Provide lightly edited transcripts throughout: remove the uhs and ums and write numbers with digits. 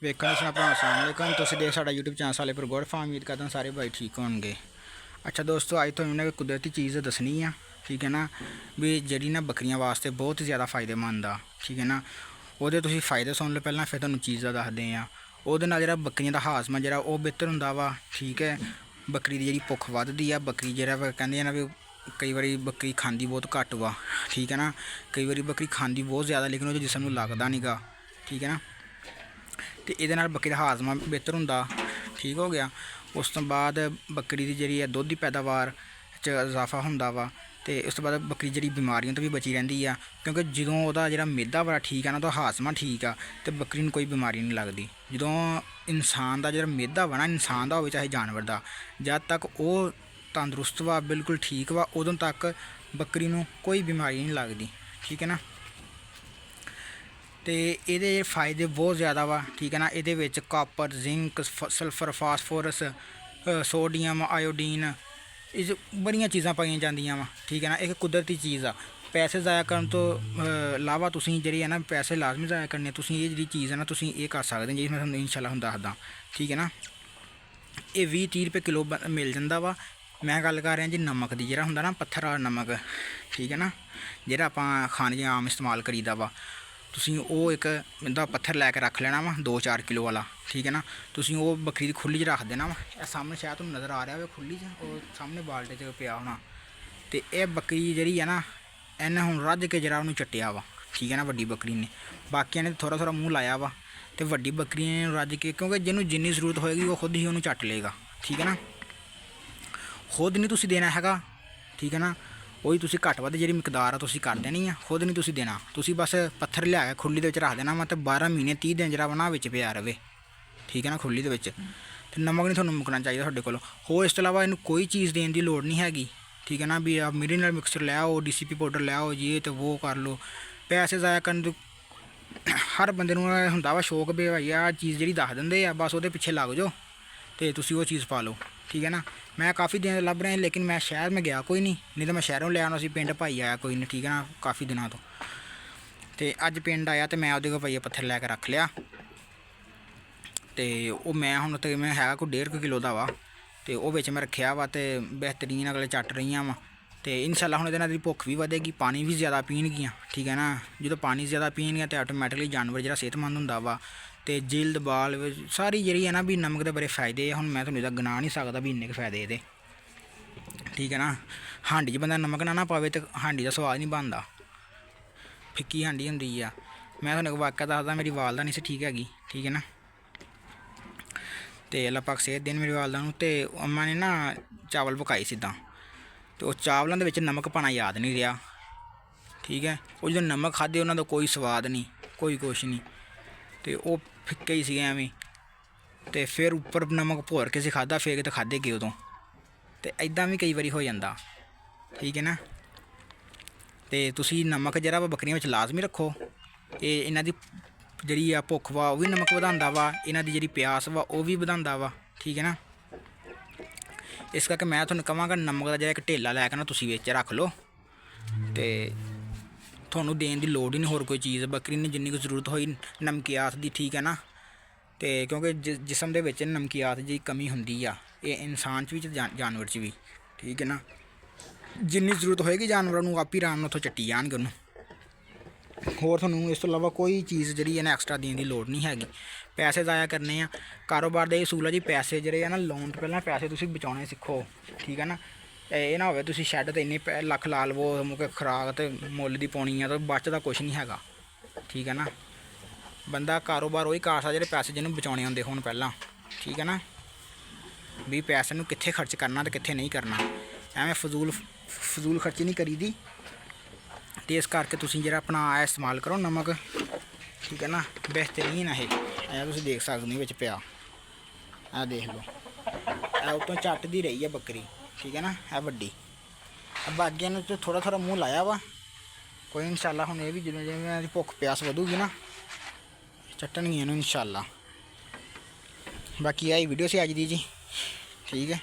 ਵੇਖਣ ਸੁਣਾ ਭਰਾ ਅਸਲਾਮ ਵਾਲੇਕਮ। ਤੁਸੀਂ ਦੇਖ ਸਾਡਾ YouTube ਚੈਨਲ ਸਾਲੇ ਪਰ ਗੋਡ ਫਾਰਮ। ਉਮੀਦ ਕਰਦਾ ਸਾਰੇ ਭਾਈ ठीक होणगे। अच्छा दोस्तों, अज तुहानूं ना कुदरती चीज़ दसनी आ, ठीक है ना, भी ਜਿਹੜੀ ਨਾ ਬੱਕਰੀਆਂ ਵਾਸਤੇ ਬਹੁਤ ਜ਼ਿਆਦਾ ਫਾਇਦੇਮੰਦ ਆ, ਠੀਕ ਹੈ ਨਾ। ਉਹਦੇ ਤੁਸੀਂ ਫਾਇਦੇ ਸੁਣ ਲਓ ਪਹਿਲਾਂ, ਫਿਰ ਤੁਹਾਨੂੰ ਚੀਜ਼ਾਂ ਦੱਸਦੇ ਆ। ਉਹਦੇ ਨਾਲ ਜਿਹੜਾ ਬੱਕਰੀਆਂ ਦਾ ਹਾਜ਼ਮਾ ਜਿਹੜਾ ਉਹ ਬਿਹਤਰ ਹੁੰਦਾ ਵਾ, ਠੀਕ ਹੈ। ਬੱਕਰੀ ਦੀ ਜਿਹੜੀ ਭੁੱਖ ਵੱਧਦੀ ਆ, ਬੱਕਰੀ ਜਿਹੜਾ ਕਹਿੰਦੇ ਆ ਨਾ ਵੀ ਕਈ ਵਾਰੀ ਬੱਕਰੀ ਖਾਂਦੀ ਬਹੁਤ ਘੱਟ ਵਾ, ਠੀਕ ਹੈ ਨਾ। ਕਈ ਵਾਰੀ ਬੱਕਰੀ ਖਾਂਦੀ ਬਹੁਤ ਜ਼ਿਆਦਾ ਲੇਕਿਨ ਉਹਦੇ ਜਿਸਮ ਨੂੰ ਲੱਗਦਾ ਨਹੀਂ ਗਾ, ਠੀਕ ਹੈ ਨਾ। ਤੇ ਇਹਦੇ ਨਾਲ ਬੱਕਰੀ ਦਾ ਹਾਜ਼ਮਾ ਬਿਹਤਰ ਹੁੰਦਾ, ਠੀਕ ਹੋ ਗਿਆ। ਉਸ ਤੋਂ ਬਾਅਦ ਬੱਕਰੀ ਦੀ ਜਿਹੜੀ ਹੈ ਦੁੱਧ ਦੀ ਪੈਦਾਵਾਰ 'ਚ ਇਜ਼ਾਫਾ ਹੁੰਦਾ ਵਾ। ਅਤੇ ਉਸ ਤੋਂ ਬਾਅਦ ਬੱਕਰੀ ਜਿਹੜੀ ਬਿਮਾਰੀਆਂ ਤੋਂ ਵੀ ਬਚੀ ਰਹਿੰਦੀ ਆ, ਕਿਉਂਕਿ ਜਦੋਂ ਉਹਦਾ ਜਿਹੜਾ ਮਿਹਦਾ ਬੜਾ ਠੀਕ ਆ ਨਾ, ਉਹਦਾ ਹਾਜ਼ਮਾ ਠੀਕ ਆ, ਅਤੇ ਬੱਕਰੀ ਨੂੰ ਕੋਈ ਬਿਮਾਰੀ ਨਹੀਂ ਲੱਗਦੀ। ਜਦੋਂ ਇਨਸਾਨ ਦਾ ਜਿਹੜਾ ਮਿਹਦਾ ਵਾ ਨਾ, ਇਨਸਾਨ ਦਾ ਹੋਵੇ ਚਾਹੇ ਜਾਨਵਰ ਦਾ, ਜਦ ਤੱਕ ਉਹ ਤੰਦਰੁਸਤ ਵਾ, ਬਿਲਕੁਲ ਠੀਕ ਵਾ, ਉਦੋਂ ਤੱਕ ਬੱਕਰੀ ਨੂੰ ਕੋਈ ਬਿਮਾਰੀ ਨਹੀਂ ਲੱਗਦੀ, ਠੀਕ ਹੈ ਨਾ। ਅਤੇ ਇਹਦੇ ਫਾਇਦੇ ਬਹੁਤ ਜ਼ਿਆਦਾ ਵਾ, ਠੀਕ ਹੈ ਨਾ। ਇਹਦੇ ਵਿੱਚ copper, zinc, sulphur, phosphorus, sodium, iodine, ਇਹ 'ਚ ਬੜੀਆਂ ਚੀਜ਼ਾਂ ਪਾਈਆਂ ਜਾਂਦੀਆਂ ਵਾ, ਠੀਕ ਹੈ ਨਾ। ਇੱਕ ਕੁਦਰਤੀ ਚੀਜ਼ ਆ। ਪੈਸੇ ਜ਼ਾਇਆ ਕਰਨ ਤੋਂ ਇਲਾਵਾ ਤੁਸੀਂ ਜਿਹੜੀ ਹੈ ਨਾ, ਪੈਸੇ ਲਾਜ਼ਮੀ ਜ਼ਾਇਆ ਕਰਨੇ, ਤੁਸੀਂ ਇਹ ਜਿਹੜੀ ਚੀਜ਼ ਹੈ ਨਾ, ਤੁਸੀਂ ਇਹ ਕਰ ਸਕਦੇ ਜੀ। ਮੈਂ ਤੁਹਾਨੂੰ ਇਨਸ਼ਾਅੱਲਾ ਹੁਣ ਦੱਸਦਾ, ਠੀਕ ਹੈ ਨਾ। ਇਹ 20-30 ਰੁਪਏ ਕਿਲੋ ਮਿਲ ਜਾਂਦਾ ਵਾ। ਮੈਂ ਗੱਲ ਕਰ ਰਿਹਾ ਜੀ ਨਮਕ ਦੀ, ਜਿਹੜਾ ਹੁੰਦਾ ਨਾ ਪੱਥਰ ਵਾਲਾ ਨਮਕ, ਠੀਕ ਹੈ ਨਾ, ਜਿਹੜਾ ਆਪਾਂ ਖਾਣੇ 'ਚ ਆਮ ਇਸਤੇਮਾਲ ਕਰੀਦਾ ਵਾ। ਤੁਸੀਂ ਉਹ ਇੱਕ ਇਹਦਾ ਪੱਥਰ ਲੈ ਕੇ ਰੱਖ ਲੈਣਾ ਵਾ, 2-4 ਕਿਲੋ ਵਾਲਾ, ਠੀਕ ਹੈ ਨਾ। ਤੁਸੀਂ ਉਹ ਬੱਕਰੀ ਦੀ ਖੁੱਲੀ 'ਚ ਰੱਖ ਦੇਣਾ ਵਾ। ਇਹ ਸਾਹਮਣੇ ਸ਼ਾਇਦ ਤੁਹਾਨੂੰ ਨਜ਼ਰ ਆ ਰਿਹਾ ਹੋਵੇ ਖੁੱਲੀ 'ਚ, ਉਹ ਸਾਹਮਣੇ ਬਾਲਟੇ 'ਚ ਪਿਆ ਹੋਣਾ। ਅਤੇ ਇਹ ਬੱਕਰੀ ਜਿਹੜੀ ਹੈ ਨਾ, ਇਹਨੇ ਹੁਣ ਰੱਜ ਕੇ ਜਿਹੜਾ ਉਹਨੂੰ ਚੱਟਿਆ ਵਾ, ਠੀਕ ਹੈ ਨਾ, ਵੱਡੀ ਬੱਕਰੀ ਨੇ। ਬਾਕੀਆਂ ਨੇ ਥੋੜ੍ਹਾ ਥੋੜ੍ਹਾ ਮੂੰਹ ਲਾਇਆ ਵਾ, ਅਤੇ ਵੱਡੀ ਬੱਕਰੀ ਨੇ ਰੱਜ ਕੇ, ਕਿਉਂਕਿ ਜਿਹਨੂੰ ਜਿੰਨੀ ਜ਼ਰੂਰਤ ਹੋਏਗੀ ਉਹ ਖੁਦ ਹੀ ਉਹਨੂੰ ਚੱਟ ਲਏਗਾ, ਠੀਕ ਹੈ ਨਾ। ਖੁਦ ਨਹੀਂ ਤੁਸੀਂ ਦੇਣਾ ਹੈਗਾ, ਠੀਕ ਹੈ ਨਾ। ਉਹੀ ਤੁਸੀਂ ਘੱਟ ਵੱਧ ਜਿਹੜੀ ਮਿਕਦਾਰ ਆ ਤੁਸੀਂ ਕਰ ਦੇਣੀ ਆ, ਖੁਦ ਨਹੀਂ ਤੁਸੀਂ ਦੇਣਾ। ਤੁਸੀਂ ਬਸ ਪੱਥਰ ਲਿਆ ਕੇ ਖੁੱਲੀ ਦੇ ਵਿੱਚ ਰੱਖ ਦੇਣਾ ਵਾ, ਅਤੇ 12 ਮਹੀਨੇ 30 ਦਿਨ ਜਿਹੜਾ ਵਾ ਨਾ ਵਿੱਚ ਪਿਆ ਰਵੇ, ਠੀਕ ਹੈ ਨਾ, ਖੁੱਲੀ ਦੇ ਵਿੱਚ। ਅਤੇ ਨਮਕ ਨਹੀਂ ਤੁਹਾਨੂੰ ਮੁੱਕਣਾ ਚਾਹੀਦਾ ਤੁਹਾਡੇ ਕੋਲ। ਹੋਰ ਇਸ ਤੋਂ ਇਲਾਵਾ ਇਹਨੂੰ ਕੋਈ ਚੀਜ਼ ਦੇਣ ਦੀ ਲੋੜ ਨਹੀਂ ਹੈਗੀ, ਠੀਕ ਹੈ ਨਾ। ਵੀ ਆ ਮਿਨਰਲ ਮਿਕਸਚਰ ਲੈ ਆਓ, DCP ਪਾਊਡਰ ਲੈ ਆਓ, ਜੇ ਅਤੇ ਉਹ ਕਰ ਲਓ। ਪੈਸੇ ਜ਼ਾਇਆ ਕਰਨ ਤੋਂ ਹਰ ਬੰਦੇ ਨੂੰ ਹੁੰਦਾ ਵਾ ਸ਼ੌਕ, ਵੀ ਭਾਈ ਆਹ ਚੀਜ਼ ਜਿਹੜੀ ਦੱਸ ਦਿੰਦੇ ਆ, ਬਸ ਉਹਦੇ ਪਿੱਛੇ ਲੱਗ ਜਾਓ ਅਤੇ ਤੁਸੀਂ ਉਹ ਚੀਜ਼ ਪਾ ਲਓ, ਠੀਕ ਹੈ ਨਾ। ਮੈਂ ਕਾਫੀ ਦਿਨ ਲੱਭ ਰਿਹਾ, ਲੇਕਿਨ ਮੈਂ ਸ਼ਹਿਰ ਮੈਂ ਗਿਆ ਕੋਈ ਨਹੀਂ ਤਾਂ ਮੈਂ ਸ਼ਹਿਰੋਂ ਲੈ ਆਉਣਾ ਸੀ। ਪਿੰਡ ਭਾਈ ਆਇਆ ਕੋਈ ਨਹੀਂ, ਠੀਕ ਹੈ ਨਾ, ਕਾਫੀ ਦਿਨਾਂ ਤੋਂ। ਅਤੇ ਅੱਜ ਪਿੰਡ ਆਇਆ ਅਤੇ ਮੈਂ ਉਹਦੇ ਕੋਲ ਭਾਈ ਪੱਥਰ ਲੈ ਕੇ ਰੱਖ ਲਿਆ। ਅਤੇ ਉਹ ਮੈਂ ਹੁਣ ਤਕਰੀਬਨ ਹੈਗਾ ਕੋਈ 1.5 ਕਿਲੋ ਦਾ ਵਾ, ਅਤੇ ਉਹ ਵਿੱਚ ਮੈਂ ਰੱਖਿਆ ਵਾ, ਅਤੇ ਬਿਹਤਰੀਨ ਅਗਲੇ ਚੱਟ ਰਹੀਆਂ ਵਾ। ਅਤੇ ਇਨਸ਼ਾਅੱਲਾ ਹੁਣ ਇਹਦੇ ਨਾਲ ਦੀ ਭੁੱਖ ਵੀ ਵਧੇਗੀ, ਪਾਣੀ ਵੀ ਜ਼ਿਆਦਾ ਪੀਣਗੀਆਂ, ਠੀਕ ਹੈ ਨਾ। ਜਦੋਂ ਪਾਣੀ ਜ਼ਿਆਦਾ ਪੀਣਗੀਆਂ ਤਾਂ ਆਟੋਮੈਟਿਕਲੀ ਜਾਨਵਰ ਜਿਹੜਾ ਸਿਹਤਮੰਦ ਹੁੰਦਾ ਵਾ। ਅਤੇ ਜਿਲਦ ਬਾਲ ਸਾਰੀ ਜਿਹੜੀ ਹੈ ਨਾ, ਵੀ ਨਮਕ ਦੇ ਬੜੇ ਫਾਇਦੇ ਆ। ਹੁਣ ਮੈਂ ਤੁਹਾਨੂੰ ਇਹਦਾ ਗਿਣਾ ਨਹੀਂ ਸਕਦਾ ਵੀ ਇੰਨੇ ਕੁ ਫਾਇਦੇ ਇਹਦੇ, ਠੀਕ ਹੈ ਨਾ। ਹਾਂਡੀ 'ਚ ਬੰਦਾ ਨਮਕ ਨਾ ਪਾਵੇ ਤਾਂ ਹਾਂਡੀ ਦਾ ਸਵਾਦ ਨਹੀਂ ਬਣਦਾ, ਫਿੱਕੀ ਹਾਂਡੀ ਹੁੰਦੀ ਆ। ਮੈਂ ਤੁਹਾਨੂੰ ਇੱਕ ਵਾਕਿਆ ਦੱਸਦਾ, ਮੇਰੀ ਵਾਲਦਾ ਨਹੀਂ ਸੀ ਠੀਕ ਹੈਗੀ, ਠੀਕ ਹੈ ਨਾ। ਅਤੇ ਅੱਲਾ ਪਾਕ ਸਿਹਤ ਦੇਣ ਮੇਰੀ ਵਾਲਦਾ ਨੂੰ। ਅਤੇ ਅੰਮਾ ਨੇ ਨਾ ਚਾਵਲ ਪਕਾਏ ਸਿੱਧਾ, ਅਤੇ ਉਹ ਚਾਵਲਾਂ ਦੇ ਵਿੱਚ ਨਮਕ ਪਾਉਣਾ ਯਾਦ ਨਹੀਂ ਰਿਹਾ, ਠੀਕ ਹੈ। ਉਹ ਜਦੋਂ ਨਮਕ ਖਾਧੇ ਉਹਨਾਂ ਦਾ ਕੋਈ ਸਵਾਦ ਨਹੀਂ, ਕੋਈ ਕੁਛ ਨਹੀਂ, ਅਤੇ ਉਹ ਫਿੱਕੇ ਹੀ ਸੀਗੇ ਐਵੇਂ। ਅਤੇ ਫਿਰ ਉੱਪਰ ਨਮਕ ਭੋਰ ਕੇ ਅਸੀਂ ਖਾਧਾ, ਫਿਰ ਕਿਤੇ ਖਾਧੇ ਗਏ ਉਦੋਂ। ਅਤੇ ਇੱਦਾਂ ਵੀ ਕਈ ਵਾਰੀ ਹੋ ਜਾਂਦਾ, ਠੀਕ ਹੈ ਨਾ। ਅਤੇ ਤੁਸੀਂ ਨਮਕ ਜਿਹੜਾ ਵਾ ਬੱਕਰੀਆਂ ਵਿੱਚ ਲਾਜ਼ਮੀ ਰੱਖੋ। ਇਹ ਇਹਨਾਂ ਦੀ ਜਿਹੜੀ ਆ ਭੁੱਖ ਵਾ ਉਹ ਵੀ ਨਮਕ ਵਧਾਉਂਦਾ ਵਾ, ਇਹਨਾਂ ਦੀ ਜਿਹੜੀ ਪਿਆਸ ਵਾ ਉਹ ਵੀ ਵਧਾਉਂਦਾ ਵਾ, ਠੀਕ ਹੈ ਨਾ। ਇਸ ਕਰਕੇ ਮੈਂ ਤੁਹਾਨੂੰ ਕਹਾਂਗਾ ਨਮਕ ਦਾ ਜਿਹੜਾ ਇੱਕ ਢੇਲਾ ਲੈ ਕੇ ਨਾ ਤੁਸੀਂ ਵਿੱਚ ਰੱਖ ਲਓ, ਅਤੇ ਤੁਹਾਨੂੰ ਦੇਣ ਦੀ ਲੋੜ ਹੀ ਨਹੀਂ ਹੋਰ ਕੋਈ ਚੀਜ਼। ਬੱਕਰੀ ਨੂੰ ਜਿੰਨੀ ਕੁ ਜ਼ਰੂਰਤ ਹੋਈ ਨਮਕੀਆਤ ਦੀ, ਠੀਕ ਹੈ ਨਾ। ਅਤੇ ਕਿਉਂਕਿ ਜਿਸਮ ਦੇ ਵਿੱਚ ਨਮਕੀਆਤ ਦੀ ਕਮੀ ਹੁੰਦੀ ਆ, ਇਹ ਇਨਸਾਨ 'ਚ ਵੀ ਜਾਨਵਰ 'ਚ ਵੀ, ਠੀਕ ਹੈ ਨਾ। ਜਿੰਨੀ ਜ਼ਰੂਰਤ ਹੋਏਗੀ ਜਾਨਵਰਾਂ ਨੂੰ ਆਪ ਹੀ ਆਰਾਮ ਨਾਲ ਉੱਥੋਂ ਚੱਟੀ ਜਾਣਗੇ ਉਹਨੂੰ। ਹੋਰ ਤੁਹਾਨੂੰ ਇਸ ਤੋਂ ਇਲਾਵਾ ਕੋਈ ਚੀਜ਼ ਜਿਹੜੀ ਹੈ ਨਾ ਐਕਸਟਰਾ ਦੇਣ ਦੀ ਲੋੜ ਨਹੀਂ ਹੈਗੀ। ਪੈਸੇ ਜ਼ਾਇਆ ਕਰਨੇ ਆ। ਕਾਰੋਬਾਰ ਦਾ ਇਹ ਅਸੂਲ ਆ ਜੀ, ਪੈਸੇ ਜਿਹੜੇ ਆ ਨਾ ਲਾਉਣ ਤੋਂ ਪਹਿਲਾਂ ਪੈਸੇ ਤੁਸੀਂ ਬਚਾਉਣੇ ਸਿੱਖੋ, ਠੀਕ ਹੈ ਨਾ। ਇਹ ਨਾ ਹੋਵੇ ਤੁਸੀਂ ਸ਼ੈੱਡ 'ਤੇ ਇੰਨੇ ਲੱਖ ਲਾ ਲਵੋ, ਮੁੜ ਖੁਰਾਕ ਅਤੇ ਮੁੱਲ ਦੀ ਪਾਉਣੀ ਆ ਤਾਂ ਬਚਦਾ ਕੁਛ ਨਹੀਂ ਹੈਗਾ, ਠੀਕ ਹੈ ਨਾ। ਬੰਦਾ ਕਾਰੋਬਾਰ ਉਹੀ ਕਰ ਸਕਦਾ ਜਿਹੜੇ ਪੈਸੇ ਜਿਹਨੂੰ ਬਚਾਉਣੇ ਹੁੰਦੇ ਹੋਣ ਪਹਿਲਾਂ, ਠੀਕ ਹੈ ਨਾ। ਵੀ ਪੈਸੇ ਨੂੰ ਕਿੱਥੇ ਖਰਚ ਕਰਨਾ ਅਤੇ ਕਿੱਥੇ ਨਹੀਂ ਕਰਨਾ, ਐਵੇਂ ਫਜ਼ੂਲ ਖਰਚੀ ਨਹੀਂ ਕਰੀਦੀ। ਅਤੇ ਇਸ ਕਰਕੇ ਤੁਸੀਂ ਜਿਹੜਾ ਆਪਣਾ ਇਸਤੇਮਾਲ ਕਰੋ ਨਮਕ, ਠੀਕ ਹੈ ਨਾ, ਬਿਹਤਰੀਨ ਇਹ ਤੁਸੀਂ ਦੇਖ ਸਕਦੇ ਹੋ ਵਿੱਚ ਪਿਆ, ਇਹ ਦੇਖ ਲਓ, ਇਹ ਉੱਤੋਂ ਚੱਟਦੀ ਰਹੀ ਹੈ ਬੱਕਰੀ, ਠੀਕ ਹੈ ਨਾ। ਇਹ ਵੱਡੀ ਬਾਕੀਆਂ ਨੂੰ ਥੋੜ੍ਹਾ ਥੋੜ੍ਹਾ ਮੂੰਹ ਲਾਇਆ ਵਾ, ਕੋਈ ਇਨਸ਼ਾਅੱਲਾ ਹੁਣ ਇਹ ਵੀ ਜਿਵੇਂ ਜਿਵੇਂ ਇਹਨਾਂ ਦੀ ਭੁੱਖ ਪਿਆਸ ਵਧੂਗੀ ਨਾ, ਚੱਟਣਗੀਆਂ ਇਹਨੂੰ ਇਨਸ਼ਾਅੱਲਾ। ਬਾਕੀ ਆਹ ਵੀਡੀਓ ਸੀ ਅੱਜ ਦੀ ਜੀ, ਠੀਕ ਹੈ।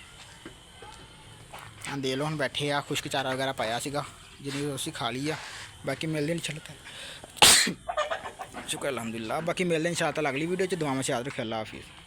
ਆ ਦੇਖ ਲਓ ਹੁਣ ਬੈਠੇ ਆ, ਖੁਸ਼ਕ ਚਾਰਾ ਵਗੈਰਾ ਪਾਇਆ ਸੀਗਾ, ਜਿੰਨੀ ਅਸੀਂ ਖਾ ਲਈ ਆ। ਬਾਕੀ ਮਿਲਦੇ ਨਹੀਂ, ਚਲੋ। ਸ਼ੁਕਰ ਅਲਹਮਦੁਲਿਲਾ। ਬਾਕੀ ਮਿਲਦੇ ਇਨਸ਼ਾਅੱਲਾ ਅਗਲੀ ਵੀਡੀਓ 'ਚ। ਦੁਆਵਾਂ 'ਚ ਯਾਦ ਰੱਖਿਓ। ਅੱਲਾ ਹਾਫਿਜ਼।